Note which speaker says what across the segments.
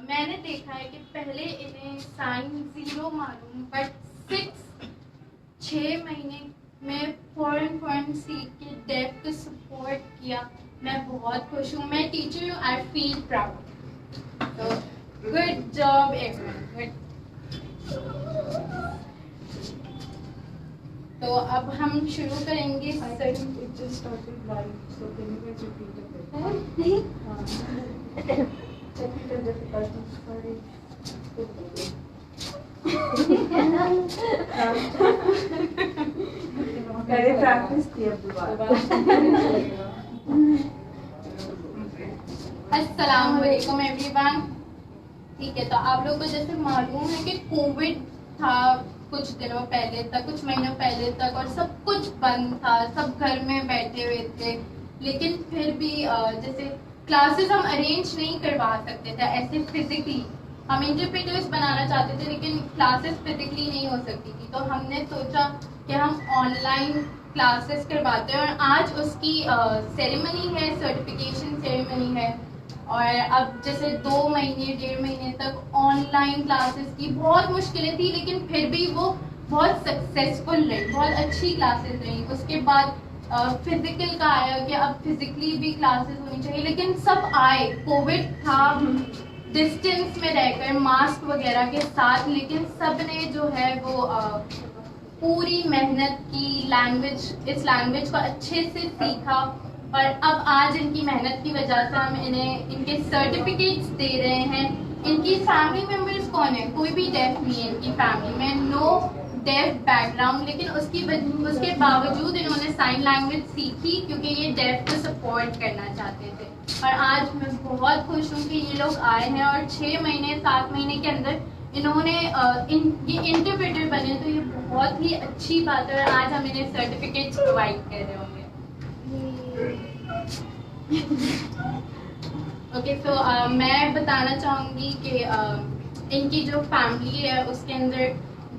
Speaker 1: मैंने देखा है कि पहले इन्हें साइन 0 मालूम, बट 6 महीने में फॉरेन सीख के डेफ को सपोर्ट किया। मैं बहुत खुश हूँ। मैं टीचर हूँ, आई फील प्राउड। तो गुड जॉब एवरीवन, गुड। तो अब हम शुरू करेंगे। अस्सलाम वालेकुम एवरीवन। ठीक है, तो आप लोगों को जैसे मालूम है कि कोविड था कुछ दिनों पहले तक, कुछ महीनों पहले तक, और सब कुछ बंद था, सब घर में बैठे हुए थे। लेकिन फिर भी जैसे क्लासेस हम अरेंज नहीं करवा सकते थे ऐसे फिजिकली। हम इंटरप्रेटर्स बनाना चाहते थे लेकिन क्लासेस फिजिकली नहीं हो सकती थी, तो हमने सोचा कि हम ऑनलाइन क्लासेस करवाते हैं। और आज उसकी सेरेमनी है, सर्टिफिकेशन सेरेमनी है। और अब जैसे 2 महीने 1.5 महीने तक ऑनलाइन क्लासेस की बहुत मुश्किलें थी, लेकिन फिर भी वो बहुत सक्सेसफुल रही, बहुत अच्छी क्लासेस रही। उसके बाद फिजिकल का आया कि अब फिजिकली भी क्लासेस होनी चाहिए, लेकिन सब आए। कोविड था, डिस्टेंस में रहकर मास्क वगैरह के साथ, लेकिन सब ने जो है वो पूरी मेहनत की, इस लैंग्वेज को अच्छे से सीखा। और अब आज इनकी मेहनत की वजह से हम इन्हें इनके सर्टिफिकेट्स दे रहे हैं। इनकी फैमिली मेंबर्स कौन है? कोई भी डेफ नहीं है इनकी फैमिली में, नो डेफ बैकग्राउंड, लेकिन उसके बावजूद इन्होंने साइन लैंग्वेज सीखी क्योंकि ये डेफ को सपोर्ट करना चाहते थे। और आज मैं बहुत खुश हूँ कि ये लोग आए हैं और 6 महीने 7 महीने के अंदर इन्होंने ये इंटरप्रेटर बने, तो ये बहुत ही अच्छी बात है। और आज हम इन्हें सर्टिफिकेट्स प्रोवाइड कर रहे होंगे। ओके, तो मैं बताना चाहूँगी कि इनकी जो फैमिली है उसके अंदर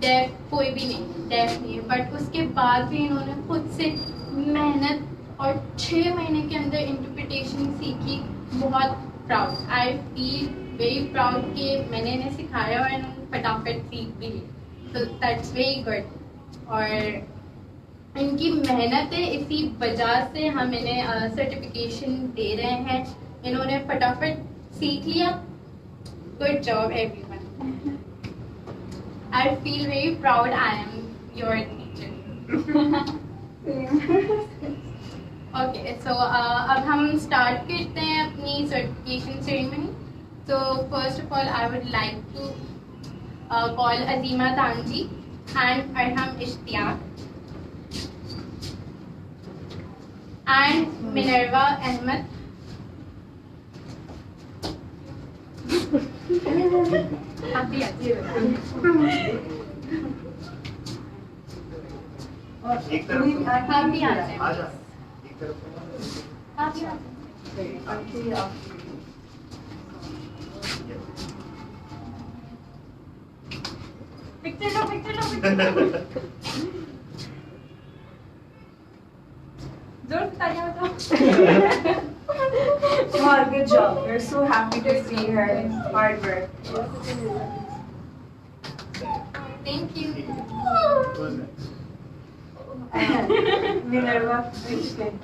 Speaker 1: डेफ कोई भी नहीं, डेफ नहीं है, बट उसके बाद भी इन्होंने खुद से मेहनत और 6 महीने के अंदर इंटरप्रिटेशन सीखी। बहुत प्राउड, आई फील वेरी प्राउड कि मैंने इन्हें सिखाया और इन्होंने फटाफट सीख भी ली। तो दैट्स वेरी गुड। और इनकी मेहनत है, इसी वजह से हम इन्हें सर्टिफिकेशन दे रहे हैं। इन्होंने फटाफट सीख लिया। Good job everyone, I feel very proud, I am your teacher. Okay, so अब हम स्टार्ट करते हैं अपनी सर्टिफिकेशन सेरेमनी। तो first of all I would like to call Azima Tanji and Arham Ishtiaq and Minerva Ahmed. Happy picture.
Speaker 2: Wow, good job. We're so happy to see her hard work.
Speaker 1: Thank you.
Speaker 2: Minerva, which kid?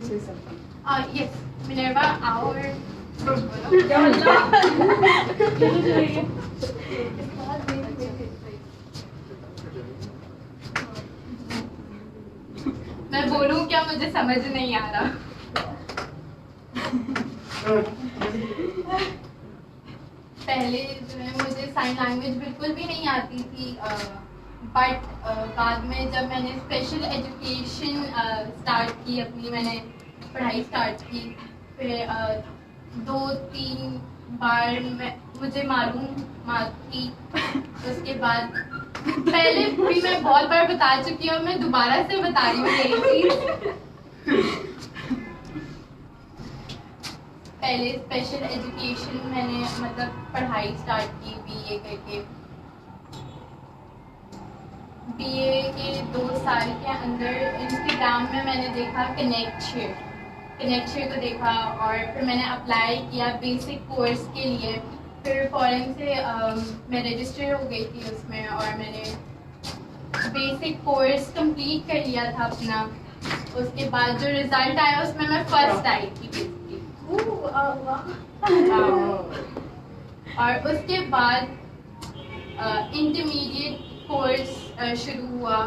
Speaker 2: Say something.
Speaker 1: Yes, Minerva, our मैं बोलूं क्या, मुझे समझ नहीं आ रहा। पहले जो है मुझे साइन लैंग्वेज बिल्कुल भी नहीं आती थी, बट बाद में जब मैंने स्पेशल एजुकेशन स्टार्ट की, अपनी मैंने पढ़ाई स्टार्ट की, फिर 2-3 बार मुझे मालूम थी। उसके बाद पहले भी मैं बहुत बार बता चुकी हूँ, मैं दोबारा से बता रही हूँ यही चीज। पहले स्पेशल एजुकेशन मैंने मतलब पढ़ाई स्टार्ट की बीए करके। बीए के 2 साल के अंदर इंस्टाग्राम में मैंने देखा कनेक्ट शेयर, कनेक्शन को देखा और फिर मैंने अप्लाई किया बेसिक कोर्स के लिए। फिर फ़ौरन से मैं रजिस्टर हो गई थी उसमें और मैंने बेसिक कोर्स कंप्लीट कर लिया था अपना। उसके बाद जो रिज़ल्ट आया उसमें मैं फर्स्ट आई थी बेसिकली। और उसके बाद इंटरमीडिएट कोर्स शुरू हुआ।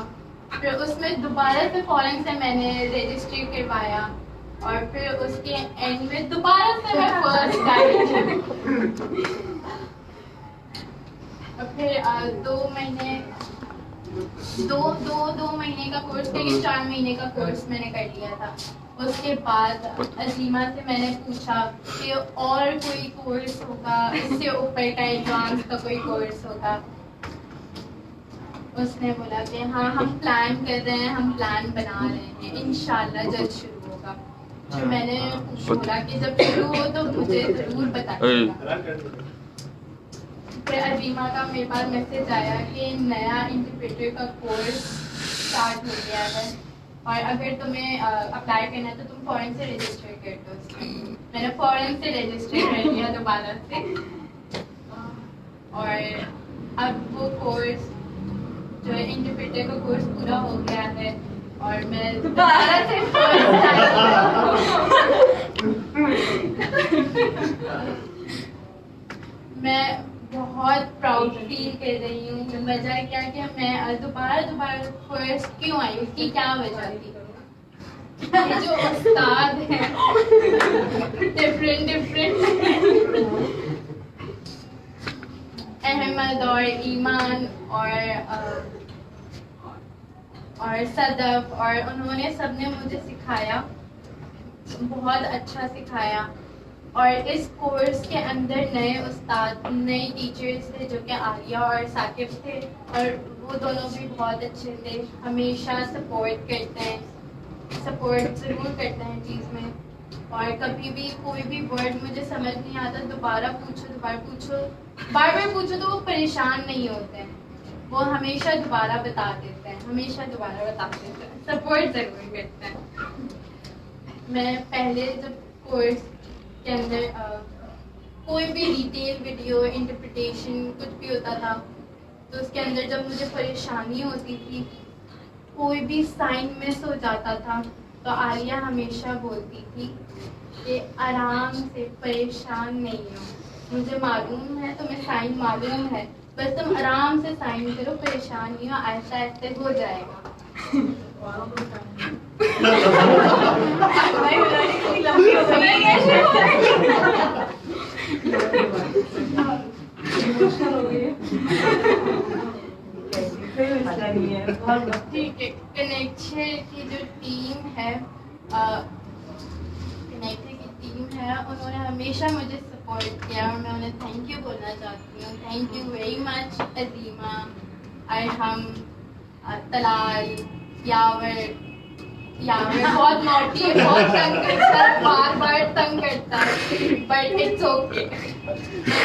Speaker 1: फिर उसमें दोबारा से फ़ौरन से मैंने रजिस्टर करवाया और फिर उसके एंड में दोबारा से मैं फर्स्ट आई। और फिर 2 महीने का कोर्स करके 4 महीने का कोर्स मैंने कर लिया था। उसके बाद अजीमा से मैंने पूछा कि और कोई कोर्स होगा, इससे ऊपर का एडवांस का कोई कोर्स होगा। उसने बोला कि हाँ हम प्लान कर रहे हैं, हम प्लान बना रहे हैं, इंशाल्लाह जल्द शुरू होगा। फिर मैंने बोला कि जब शुरू हो तो मुझे ज़रूर बताइएगा। फिर अजीमा का मेरे पास मैसेज आया कि नया इंटरप्रेटर का कोर्स स्टार्ट हो गया है और अगर तुम्हें अप्लाई करना है तो तुम फ़ौरन से रजिस्टर कर दो। मैंने फ़ौरन से रजिस्टर कर लिया दोबारा से और अब वो कोर्स जो है इंटरप्रेटर का कोर्स पूरा हो गया है और मैं दोबारा से मैं बहुत प्राउड फील कर रही हूँ। वजह क्या कि मैं दोबारा फर्स्ट क्यों आई, उसकी क्या वजह थी? ये जो उस्ताद हैं डिफरेंट अहमद और ईमान और सदफ और उन्होंने सबने मुझे सिखाया, बहुत अच्छा सिखाया। और इस कोर्स के अंदर नए उस्ताद, नए टीचर्स थे जो कि आलिया और साकिब थे और वो दोनों भी बहुत अच्छे थे। हमेशा सपोर्ट करते हैं, सपोर्ट ज़रूर करते हैं चीज़ में। और कभी भी कोई भी वर्ड मुझे समझ नहीं आता दोबारा पूछो, बार बार पूछो तो वो परेशान नहीं होते हैं, वो हमेशा दोबारा बता देते हैं, सपोर्ट ज़रूर करते हैं। मैं पहले जब कोर्स के अंदर कोई भी डिटेल वीडियो इंटरप्रिटेशन कुछ भी होता था तो उसके अंदर जब मुझे परेशानी होती थी, कोई भी साइन मिस हो जाता था तो आलिया हमेशा बोलती थी कि आराम से, परेशान नहीं हो, मुझे मालूम है, तुम्हें साइन मालूम है, बस तुम आराम से साइन करो, परेशान नहीं हो, आहिस्ता आहिस्ता हो जाएगा। ठीक है, कनेक्शन की जो टीम है, कनेक्टर की टीम है, उन्होंने हमेशा मुझे सपोर्ट किया और मैं उन्हें थैंक यू बोलना चाहती हूँ। Thank you very much Azima, Arham, Talal, Yawar बहुत नॉटी है, बहुत तंग करता है, बार तंग करता है, बट इट्स ओके,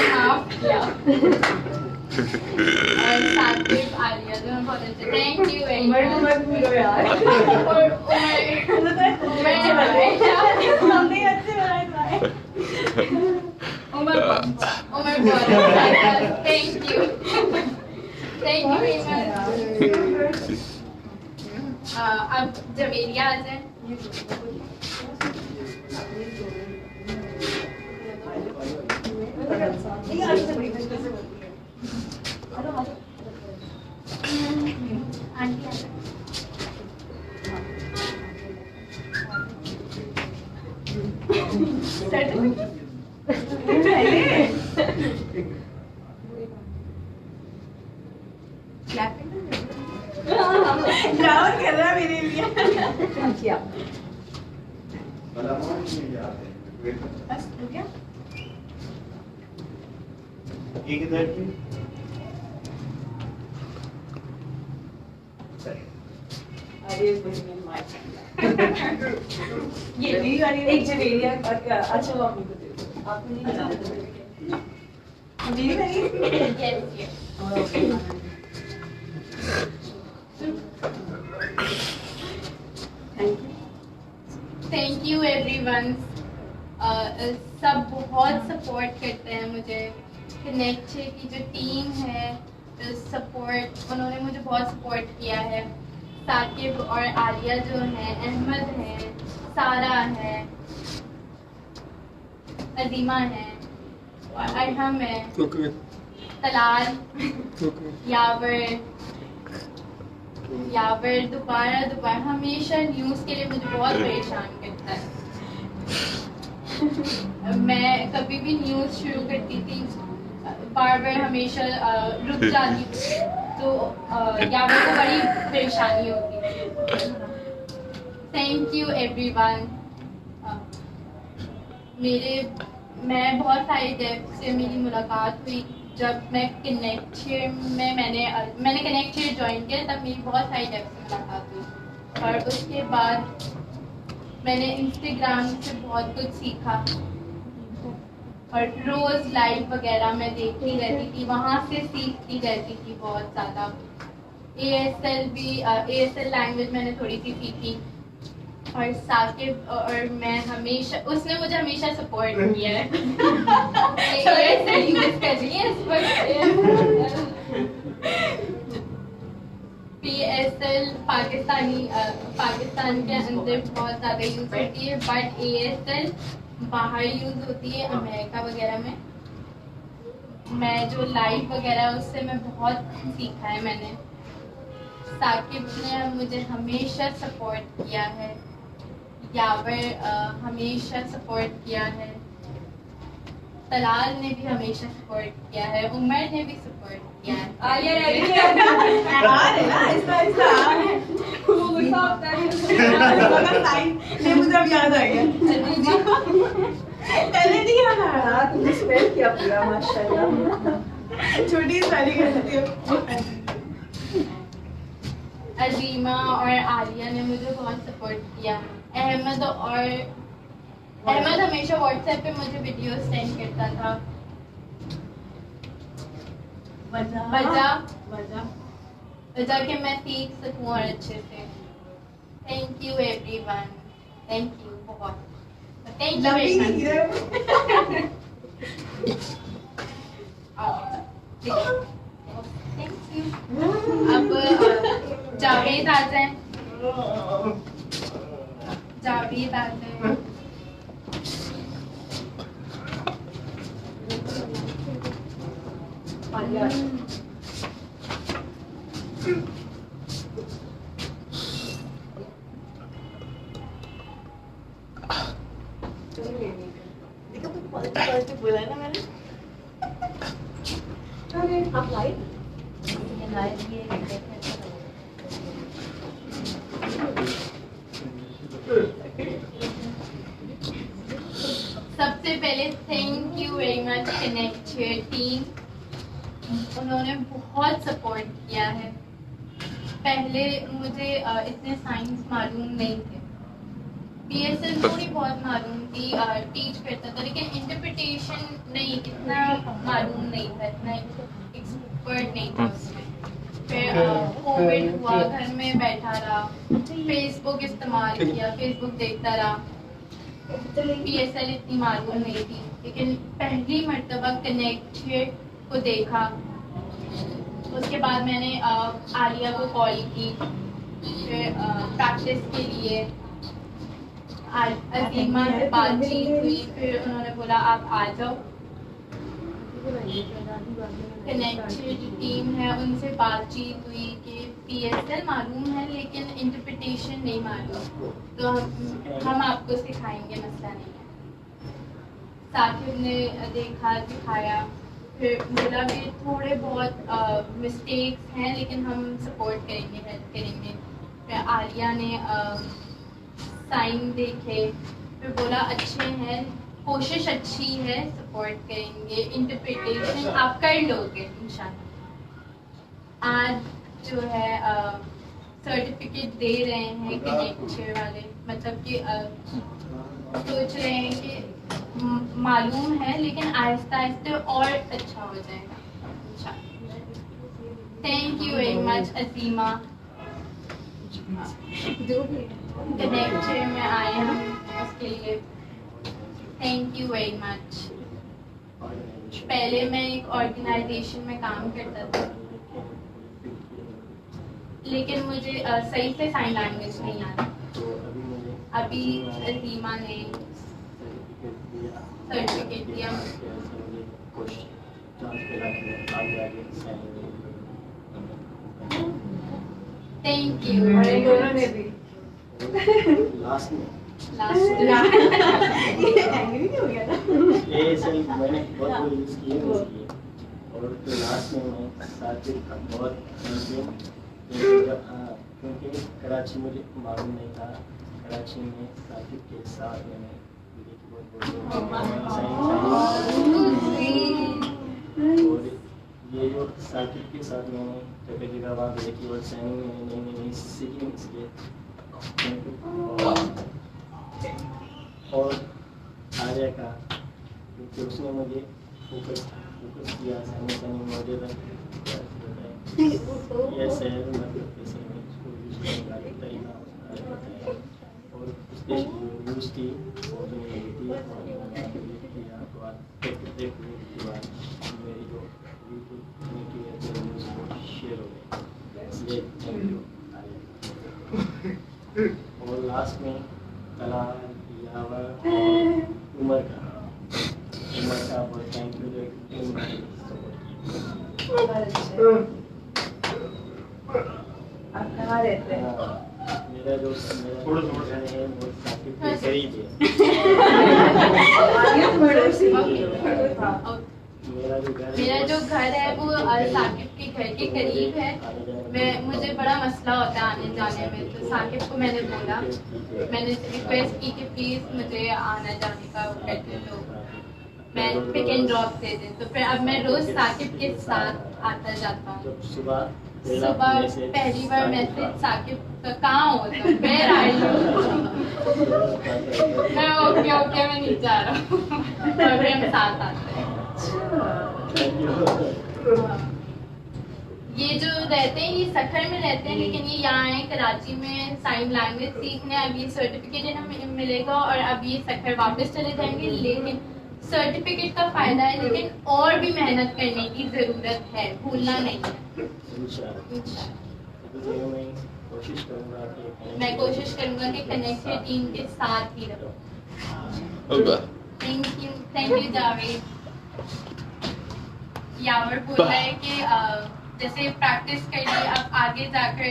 Speaker 1: माफ किया। और साकिब, आलिया दोनों बहुत अच्छे, थैंक यू वेरी मच। और उमर बहुत अच्छा, थैंक यू वेरी मच। अब जवेरिया आ जाए। आंटी
Speaker 2: राउंड कर रहा मेरे लिए। क्या? बस हो गया?
Speaker 3: ये किधर थी?
Speaker 2: ये भी एक जवेरिया अच्छा वो आपको दे दो। आपको नहीं मिला? मेरी मेरी? Yes. Thank you.
Speaker 1: Thank you everyone. सब बहुत सपोर्ट करते हैं मुझे। कनेक्ट की जो टीम है सपोर्ट, उन्होंने मुझे बहुत सपोर्ट किया है। साकिब और आलिया जो हैं, अहमद हैं, सारा है, अजीमा है, और अरहम है, तलाल, यावर दोबारा हमेशा न्यूज़ के लिए मुझे बहुत परेशान करता है। मैं कभी भी न्यूज़ शुरू करती थी, बार हमेशा रुक जाती थी, तो यावर को बड़ी परेशानी होती थी। Thank you everyone. मैं बहुत सारे डेफ से मेरी मुलाकात हुई जब मैं कनेक्ट में मैंने कनेक्ट ज्वाइन किया, तब मेरी बहुत सारी डेफ से मुलाकात हुई। और उसके बाद मैंने इंस्टाग्राम से बहुत कुछ सीखा और रोज़ लाइव वगैरह मैं देखती रहती थी, वहाँ से सीखती रहती थी बहुत ज़्यादा। ASL लैंग्वेज मैंने थोड़ी सी सीखी। और साकिब और मैं हमेशा, उसने मुझे हमेशा सपोर्ट किया है। ASL यूज़ कर रही है इस वक्त। PSL पाकिस्तान के अंदर बहुत ज़्यादा यूज़ होती है, बट ASL बाहर यूज़ होती है, अमेरिका वगैरह में। मैं जो लाइव वगैरह उससे मैं बहुत सीखा है मैंने। साकिब ने मुझे हमेशा सपोर्ट किया है, यावर हमेशा सपोर्ट किया है, तलाल ने भी हमेशा सपोर्ट किया है, उमर ने भी सपोर्ट किया है।
Speaker 2: आलिया रेडी है ना, ऐसा वो गुस्सा होता है साइन ने, मुझे अब याद आ गया। पहले नहीं याद आ रहा, तुमने स्पेल किया पूरा माशाल्लाह। छोटी स्पेलिंग करती हो।
Speaker 1: अजीमा और आलिया ने मुझे बहुत सपोर्ट किया। अहमद हमेशा व्हाट्सएप पे मुझे वीडियो सेंड करता था। वजह कि मैं सीख सकूं और अच्छे से। Thank you everyone, thank you बहुत, थैंक यू। अब जावेद आ जाए, जावेद आ जाए।
Speaker 2: देखो तुम पॉजिटिव बोला है ना मैंने। आप लाइव
Speaker 1: सबसे पहले thank you very much connect team, उन्होंने बहुत सपोर्ट किया है। पहले मुझे इतने साइंस मालूम नहीं थे, PSL थोड़ी बहुत मालूम थी, टीच करता था, लेकिन इंटरप्रिटेशन नहीं, इतना मालूम नहीं था, इतना एक्सपर्ट नहीं था उसमें। फिर कोविड हुआ, घर में बैठा रहा, फेसबुक इस्तेमाल किया, फेसबुक देखता रहा। PSL इतनी मालूम नहीं थी, लेकिन पहली मर्तबा कनेक्ट को देखा, उसके बाद मैंने आलिया को कॉल की, फिर प्रैक्टिस के लिए अजीमा से बातचीत हुई, फिर उन्होंने बोला आप आ जाओ। कनेक्ट जो टीम है उनसे बातचीत हुई कि PSL मालूम है लेकिन इंटरप्रिटेशन नहीं मालूम, तो हम आपको सिखाएंगे, मसला नहीं है। साकिब ने देखा, सिखाया, फिर बोला कि थोड़े बहुत मिस्टेक्स हैं लेकिन हम सपोर्ट करेंगे, हेल्प करेंगे। फिर आलिया ने साइन देखे, फिर बोला अच्छे हैं, कोशिश अच्छी है, सपोर्ट करेंगे, इंटरप्रिटेशन आप कर लोगे इंशाल्लाह। आज जो है सर्टिफिकेट दे रहे हैं कनेक्ट वाले, मतलब कि सोच रहे हैं कि मालूम है लेकिन आहिस्ता आहिस्ता और अच्छा हो जाएगा इंशाल्लाह। Thank you very much Azima, connect में आए हम। उसके लिए थैंक यू वेरी मच। पहले मैं एक ऑर्गेनाइजेशन में काम करता था, लेकिन मुझे सही से साइन लैंग्वेज नहीं आती। अभी रीमा ने सर्टिफिकेट दिया। Thank you.
Speaker 2: दोनों ने भी
Speaker 3: लास्ट में
Speaker 2: एंग्री नहीं हो गया ना?
Speaker 3: ये सही मैंने बहुत यूज़ किए और तो लास्ट में मैं साकिब का बहुत क्योंकि कराची मुझे मालूम नहीं था। कराची में साकिब के साथ मैंने और ये जो साकिब के साथ मैंने जगह जगह वहाँ देखी और साइनिंग मैंने नई नई सीखी इसलिए और आर्या का क्योंकि उसने मुझे फोकस किया साइनिंग मुझे ये शहर मतलब कैसे मैं इसको यूज़ करने का तरीका बताया और उसने यूज़ की और जो मेरी थी किया तो आज एक के बाद मेरी जो यूट्यूब कम्युनिटी है जो न्यूज़ वो शेयर हो गई, इसलिए थैंक यू आर्या। और लास्ट में कला यावर उमर का बहुत थैंक यू जो टीम में सपोर्ट किया।
Speaker 2: आप कहाँ रहते हैं?
Speaker 3: मेरा जो घर है वो साकिब के करीब है।
Speaker 1: मेरा जो घर है वो साकिब के घर के करीब है। मुझे बड़ा मसला होता है आने जाने में, तो साकिब को मैंने बोला, मैंने रिक्वेस्ट की कि प्लीज़ मुझे आना जाने का कर दे, तो मैं पिक एंड ड्रॉप दे दें। तो फिर अब मैं रोज़ साकिब के साथ आता जाता हूँ।
Speaker 3: सुबह
Speaker 1: पहली बार मैसेज साकिब का कहाँ हो तुम, वेयर आर यू? मैं ओके मैं नहीं जा रहा हूँ और फिर हम साथ आते हैं। ये जो रहते हैं ये सखर में रहते हैं, लेकिन ये यहाँ आए कराची में साइन लैंग्वेज सीखने। अब ये सर्टिफिकेट इन्हें मिलेगा और अब ये सखर वापस चले जाएंगे, लेकिन सर्टिफिकेट का फायदा है, लेकिन और भी मेहनत करने की जरूरत है, भूलना नहीं है। मैं कोशिश करूंगा कि कनेक्टेड टीम के साथ ही रहूं। Thank you Javed. यावर बोल रहा है कि जैसे प्रैक्टिस करिए, अब आगे जाकर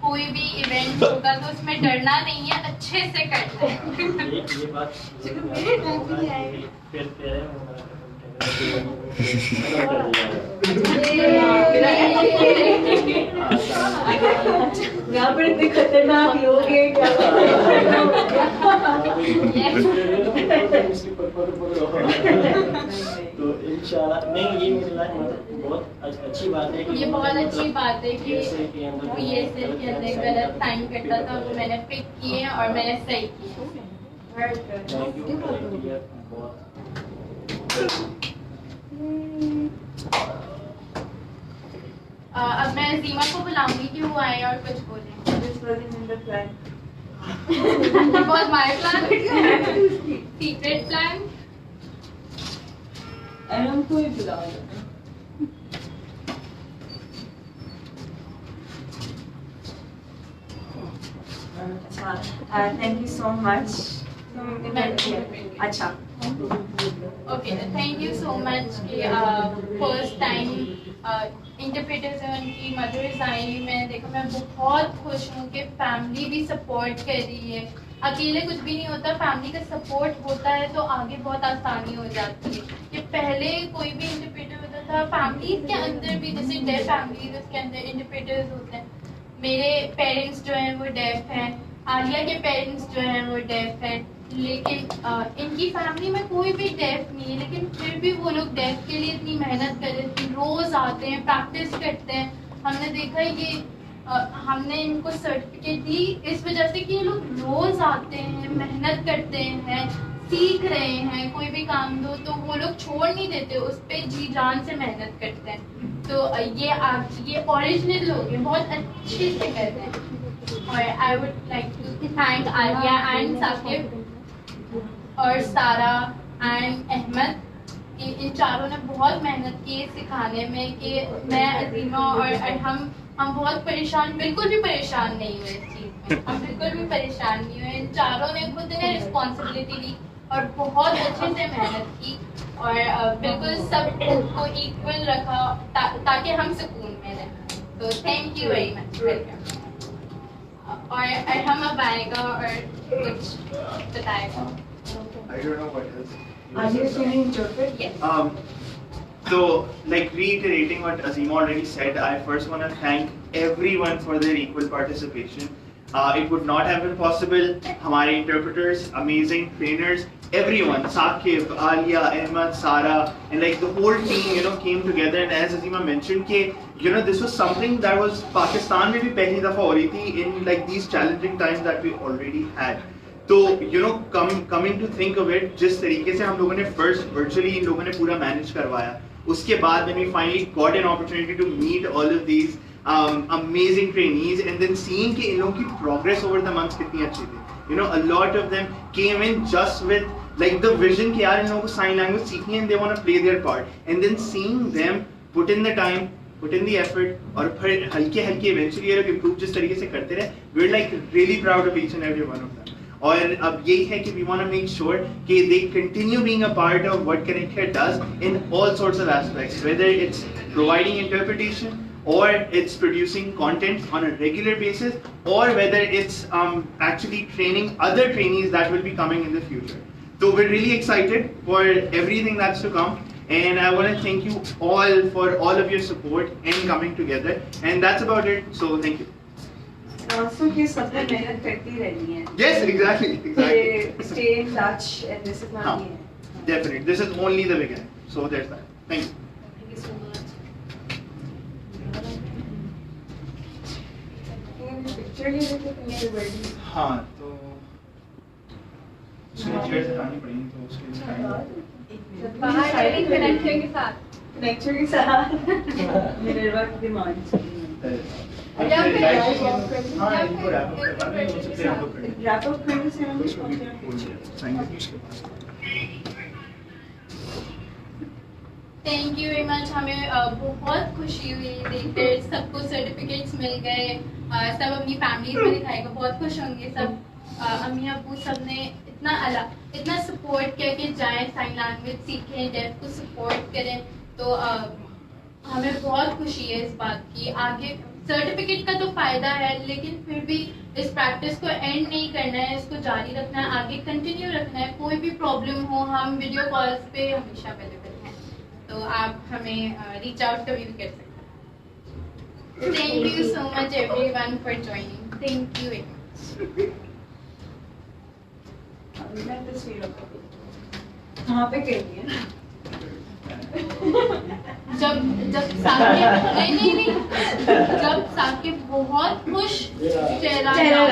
Speaker 1: कोई भी इवेंट होगा तो उसमें डरना नहीं है, अच्छे से करना है।
Speaker 3: ये बात
Speaker 2: यहाँ पर इतने खतरनाक लोग हैं क्या?
Speaker 3: तो इंशाल्लाह नहीं, ये मेरे लाइफ में बहुत अच्छी बात है कि
Speaker 1: ये बहुत अच्छी बात है कि वो ये सेल के अंदर गलत साइन करता था, वो मैंने पिक किए और मैंने सही किए।
Speaker 3: थैंक यू
Speaker 1: अब मैं ज़ीमा को बुलाऊंगी कि वो आए और कुछ बोले। बहुत माय प्लान, सीक्रेट प्लान।
Speaker 2: हमको ही बुलाओ। Thank you so much. अच्छा
Speaker 1: okay, thank you so much कि फर्स्ट टाइम इंटरप्रेटर्स हैं, उनकी मदर्स आई। मैं देखो मैं बहुत खुश हूँ कि फैमिली भी सपोर्ट कर रही है। अकेले कुछ भी नहीं होता, फैमिली का सपोर्ट होता है तो आगे बहुत आसानी हो जाती है। कि पहले कोई भी इंटरप्रेटर होता था, फैमिली के अंदर भी जैसे डेफ फैमिली उसके अंदर इंटरप्रेटर्स होते हैं। मेरे पेरेंट्स जो हैं वो डेफ हैं, आलिया के पेरेंट्स जो हैं वो डेफ हैं, लेकिन इनकी फैमिली में कोई भी डेफ नहीं है, लेकिन फिर भी वो लोग डेफ के लिए इतनी मेहनत कर रहे हैं, रोज आते हैं, प्रैक्टिस करते हैं। हमने देखा ये हमने इनको सर्टिफिकेट दी इस वजह से कि ये लोग रोज आते हैं, मेहनत करते हैं, सीख रहे हैं। कोई भी काम दो तो वो लोग छोड़ नहीं देते, उस पर जी जान से मेहनत करते हैं। तो ये ओरिजिनल लोग हैं, बहुत अच्छे से करते हैं। और I would like to thank Alia and Saqib और सारा एंड अहमद, इन चारों ने बहुत मेहनत की है सिखाने में कि मैं, अजीमा और हम बहुत परेशान, बिल्कुल भी परेशान नहीं हुए इस चीज़ में, हम बिल्कुल भी परेशान नहीं हुए। इन चारों ने खुद ने रिस्पॉन्सिबिलिटी ली और बहुत अच्छे से मेहनत की और बिल्कुल सबको इक्वल रखा ताकि हम सुकून में रहें। तो thank you very much, welcome. और हम अब आएगा और कुछ बताएगा।
Speaker 4: I don't know what else.
Speaker 2: Are you feeling interpret?
Speaker 1: Yes.
Speaker 4: So, like reiterating what Azima already said, I first want to thank everyone for their equal participation. It would not have been possible. Hamare interpreters, amazing trainers, everyone, Saqib, Alia, Ahmed, Sara, and like the whole team, came together. And as Azima mentioned, this was something that was Pakistan में भी पहली दफा हो रही थी in like these challenging times that we already had. तो coming to think of it, जिस तरीके से हम लोगों ने first virtually इन लोगों ने पूरा manage करवाया, उसके बाद when we finally got an opportunity to meet all of these amazing trainees and then seeing कि इन लोगों की progress over the months कितनी अच्छी थी, a lot of them came in just with like the vision कि यार इन लोगों को sign language सीखनी है and they want to play their part, and then seeing them put in the time, put in the effort, और फिर हल्के eventually ये लोग improve जिस तरीके से करते रहे, we're like really proud of each and every one of them. और अब यही है कि we want to make sure कि they continue being a part of what ConnectCare does in all sorts of aspects, whether it's providing interpretation or it's producing content on a regular basis, or whether it's actually training other trainees that will be coming in the future. So we're really excited for everything that's to come, and I want to thank you all for all of your support and coming together, and that's about it. So thank you.
Speaker 2: Also, ये सब में मेहनत करती रहनी है.
Speaker 4: Yes, exactly.
Speaker 2: Stay in touch, and this is not the end.
Speaker 4: Definitely, this is only the beginning. So there's that. Thank you.
Speaker 2: Thank you so much. Picture ले लेते हैं wedding.
Speaker 4: हाँ तो चेयर से खानी पड़ेगी तो उसके लिए
Speaker 1: बाहर वाली कनेक्टर के साथ,
Speaker 2: Connector के साथ मिनरवा की डिमांड.
Speaker 1: या फिर
Speaker 4: हाँ इनको रैप अप करना है, उससे रैप अप करना है.
Speaker 2: Wrap up करने से हम कुछ पहुंचे.
Speaker 1: Thank you very much. हमें बहुत खुशी हुई देखकर, सबको सर्टिफिकेट्स मिल गए, सब अपनी फैमिलीज में दिखाएगा, बहुत खुश होंगे सब। अम्मी अब्बू सब ने इतना सपोर्ट किया कि जाएं साइन लैंग्वेज सीखें, डेफ को सपोर्ट करें, तो हमें बहुत खुशी है इस बात की। आगे सर्टिफिकेट का तो फायदा है, लेकिन फिर भी इस प्रैक्टिस को एंड नहीं करना है, इसको जारी रखना है, आगे कंटिन्यू रखना है। कोई भी प्रॉब्लम हो, हम वीडियो कॉल्स पे हमेशा अवेलेबल हैं, तो आप हमें रीच आउट कभी भी कर सकते हैं। Thank you so much everyone for joining. Thank you very much.
Speaker 2: कहाँ पे करनी है?
Speaker 1: जब साकिब नहीं जब साकिब बहुत खुश चेहरा चेहरे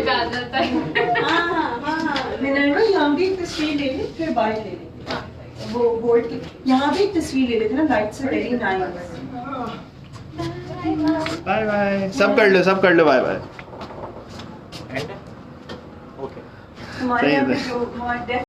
Speaker 1: पे आ जाता है।
Speaker 2: हाँ मिनरवा यहाँ भी एक तस्वीर ले ले, फिर बाहर ले ले। वो बोर्ड की यहाँ भी एक तस्वीर ले लेते ना, lights are very nice.
Speaker 4: Bye bye, सब कर लो बाय बाय।
Speaker 2: हमारे यहाँ पे जो